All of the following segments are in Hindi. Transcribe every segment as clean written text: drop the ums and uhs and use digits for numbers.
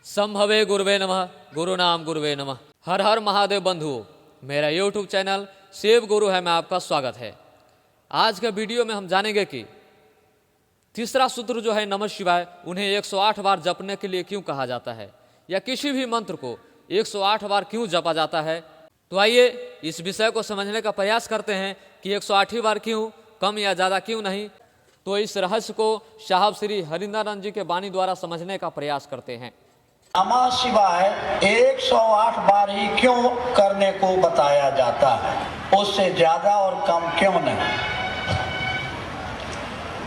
संभवे गुरुवे नमः, गुरु नाम गुरुवे नमः। हर हर महादेव बंधुओं, मेरा यूट्यूब चैनल शिव गुरु है में आपका स्वागत है। आज के वीडियो में हम जानेंगे कि तीसरा सूत्र जो है नमः शिवाय, उन्हें 108 बार जपने के लिए क्यों कहा जाता है, या किसी भी मंत्र को 108 बार क्यों जपा जाता है। तो आइए इस विषय को समझने का प्रयास करते हैं कि 108 बार क्यों, कम या ज़्यादा क्यों नहीं। तो इस रहस्य को साहब श्री हरिनारायण जी के वाणी द्वारा समझने का प्रयास करते हैं। नमः शिवाय 108 बार ही क्यों करने को बताया जाता है, उससे ज्यादा और कम क्यों नहीं।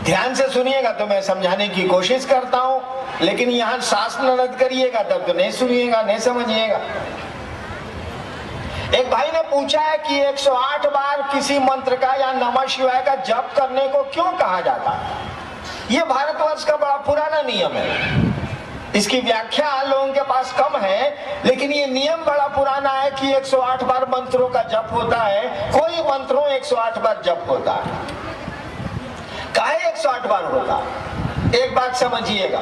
ध्यान से सुनिएगा तो मैं समझाने की कोशिश करता हूं, लेकिन यहां शास्त्र रद्द करिएगा तब तो नहीं सुनिएगा, नहीं समझिएगा। एक भाई ने पूछा है कि 108 बार किसी मंत्र का या नमः शिवाय का जप करने को क्यों कहा जाता है। यह भारतवर्ष का बड़ा पुराना नियम है। इसकी व्याख्या लोगों के पास कम है, लेकिन ये नियम बड़ा पुराना है कि 108 बार मंत्रों का जप होता है। कोई मंत्रों 108 बार जप होता है। काहे 108 बार होता? एक बात समझिएगा,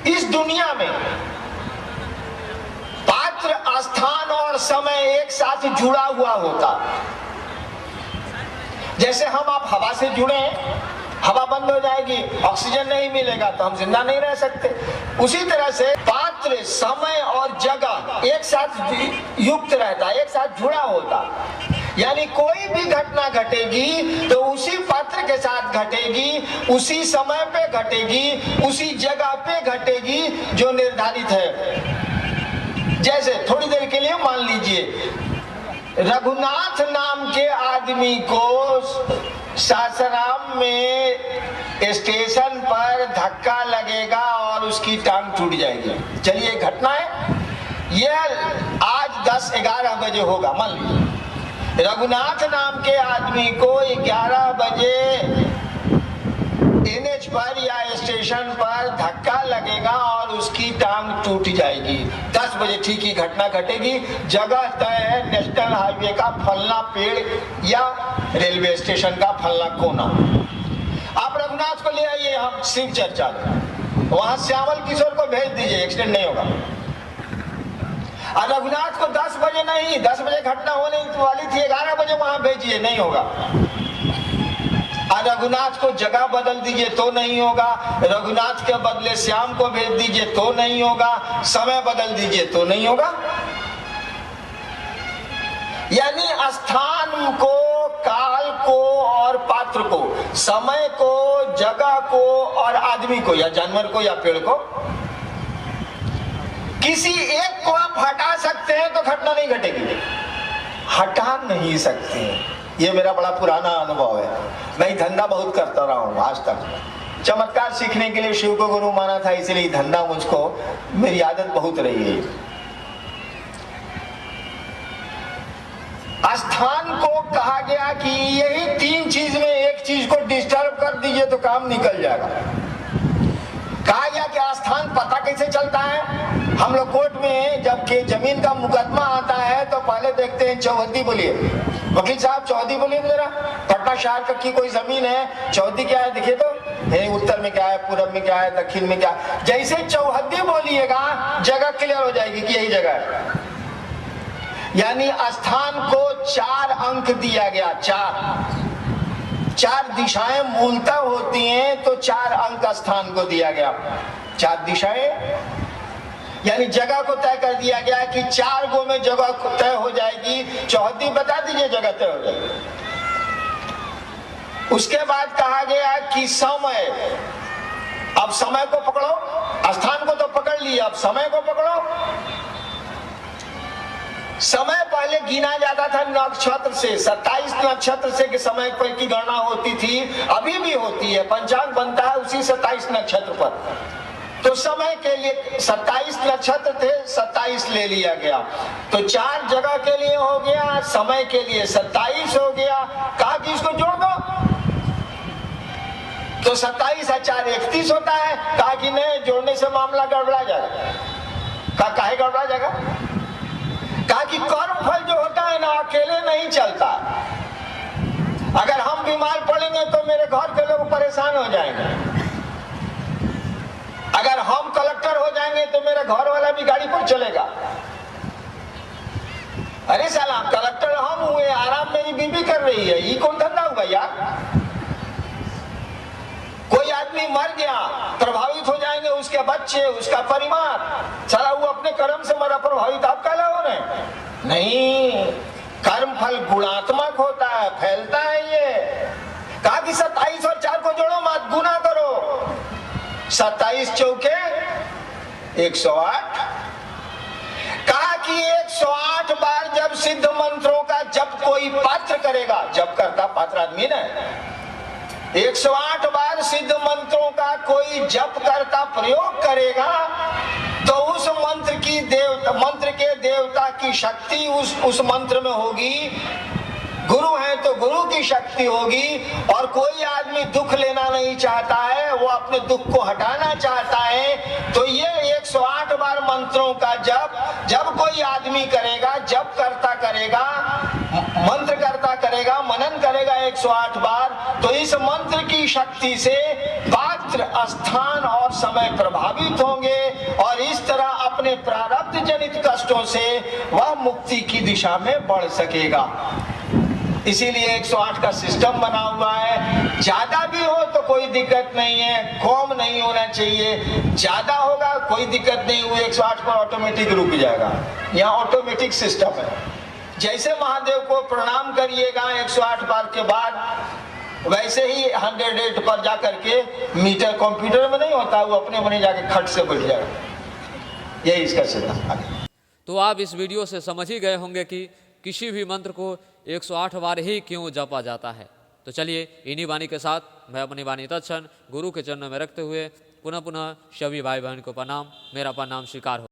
इस दुनिया में पात्र, स्थान और समय एक साथ जुड़ा हुआ होता। जैसे हम आप हवा से जुड़े हैं, हवा बंद हो जाएगी, ऑक्सीजन नहीं मिलेगा तो हम जिंदा नहीं रह सकते। उसी तरह से पात्र, समय और जगह एक साथ युक्त रहता, एक साथ जुड़ा होता। यानी कोई भी घटना घटेगी तो उसी पात्र के साथ घटेगी, उसी समय पे घटेगी, उसी जगह पे घटेगी जो निर्धारित है। जैसे थोड़ी देर के लिए मान लीजिए रघुनाथ नाम के आदमी को सासाराम में स्टेशन पर धक्का लगेगा और उसकी टांग टूट जाएगी। चलिए घटना है, यह आज 10-11 बजे होगा। मान लीजिए रघुनाथ नाम के आदमी को 11 बजे NH पर या स्टेशन पर धक्का लगेगा और उसकी टांग टूट जाएगी। 10 बजे ठीक ही घटना घटेगी। जगह तय है नेशनल हाईवे का फलना पेड़ या रेलवे स्टेशन का फलना कोना। आप रघुनाथ को ले आइए, हम शिव चर्चा में वहां श्यामल किशोर को भेज दीजिए, एक्सीडेंट नहीं होगा। और रघुनाथ को 10 बजे नहीं, 10 बजे घटना होने वाली थी, 11 बजे वहां भेजिए, नहीं होगा। और रघुनाथ को जगह बदल दीजिए तो नहीं होगा, रघुनाथ के बदले श्याम को भेज दीजिए तो नहीं होगा, समय बदल दीजिए तो नहीं होगा। यानी स्थान को, काल को और पात्र को, समय को, जगह को और आदमी को या जानवर को या पेड़ को, किसी एक को आप हटा सकते हैं तो घटना नहीं घटेगी। हटा नहीं सकते। ये मेरा बड़ा पुराना अनुभव है। मैं धंधा बहुत करता रहा हूं आज तक। चमत्कार सीखने के लिए शिव को गुरु माना था, इसलिए धंधा मुझको, मेरी आदत बहुत रही है। स्थान को कहा गया कि यही 3 चीज में एक चीज को डिस्टर्ब कर दीजिए तो काम निकल जाएगा। कहा गया कि स्थान पता कैसे चलता है। हम लोग कोर्ट में जब के जमीन का मुकदमा आता है तो पहले देखते हैं चौहद्दी बोलिए, वकील साहब चौहद्दी बोलिए जरा, पटना शहर की कोई जमीन है, चौहद्दी क्या है दिखिए तो, उत्तर में क्या है, पूरब में क्या है, दक्षिण में क्या है। जैसे चौहद्दी बोलिएगा जगह क्लियर हो जाएगी कि यही जगह है। यानी स्थान को 4 अंक दिया गया। 4 दिशाएं मूलतः होती हैं तो 4 अंक स्थान को दिया गया। 4 दिशाएं यानी जगह को तय कर दिया गया कि 4 गो में जगह तय हो जाएगी। चौहद्दी बता दीजिए, जगह तय हो जाएगी। उसके बाद कहा गया कि समय, अब समय को पकड़ो, स्थान को तो पकड़ लिया, अब समय को पकड़ो। समय पहले गिना जाता था नक्षत्र से, 27 नक्षत्र से के समय पर की गणना होती थी, अभी भी होती है। पंचांग बनता है उसी 27 नक्षत्र पर। तो समय के लिए 27 नक्षत्र थे, 27 ले लिया गया। तो 4 जगह के लिए हो गया, समय के लिए 27 हो गया। कहा कि इसको जोड़ दो तो 27 और 4 31 होता है। कहा कि नहीं, जोड़ने से मामला गड़बड़ा जाएगा। कहा काहे गड़बड़ा जाएगा? कहा कि कर्म फल जो होता है ना अकेले नहीं चलता। अगर हम बीमार पड़ेंगे तो मेरे घर के लोग परेशान हो जाएंगे। अगर हम कलेक्टर हो चलेगा? अरे साला कलेक्टर हम हुए, आराम मेरी बीबी कर रही है, ये कौन धंधा हुआ यार? कोई आदमी मर गया, प्रभावित हो जाएंगे उसके बच्चे, उसका परिवार, साला वो अपने कर्म से मरा, प्रभावित आप कहला हो रहे? नहीं, कर्म फल गुणात्मक होता है, फैलता है। ये कहा कि 27 और 4 को जोड़ो मत, गुना करो। 27 चौके 108। कहा कि 108 बार जब सिद्ध मंत्रों का जप कोई पात्र करेगा, जप करता पात्र आदमी ना, 108 बार सिद्ध मंत्रों का कोई जप करता प्रयोग करेगा तो उस मंत्र के देवता की शक्ति उस मंत्र में होगी। गुरु है तो गुरु की शक्ति होगी। और कोई आदमी दुख लेना नहीं चाहता है, वो अपने दुख को हटाना चाहता है, तो ये 108 बार मंत्रों का जब कोई आदमी करेगा, जप करता करेगा, मंत्र करता करेगा, मनन करेगा 108 बार, तो इस मंत्र की शक्ति से पात्र, स्थान और समय प्रभावित होंगे और इस तरह अपने प्रारब्ध जनित कष्टों से वह मुक्ति की दिशा में बढ़ सकेगा। इसीलिए 108 का सिस्टम बना हुआ है। ज्यादा भी हो तो कोई दिक्कत नहीं है, कम नहीं होना चाहिए। ज्यादा होगा कोई दिक्कत नहीं, हुई 108 पर ऑटोमेटिक रुक जाएगा। यहाँ ऑटोमेटिक सिस्टम है। जैसे महादेव को प्रणाम करिएगा 108 बार के बाद, वैसे ही 108 पर जाकर के मीटर कंप्यूटर में नहीं होता, वो अपने मने जाके खट से बैठ जाएगा। यही इसका सिद्धांत है। तो आप इस वीडियो से समझ ही गए होंगे कि किसी भी मंत्र को 108 बार ही क्यों जपा जाता है। तो चलिए इन्हीं वाणी के साथ मैं अपनी वाणी तत्क्षण गुरु के चरणों में रखते हुए पुनः सभी भाई बहन को प्रणाम, मेरा प्रणाम स्वीकार हो।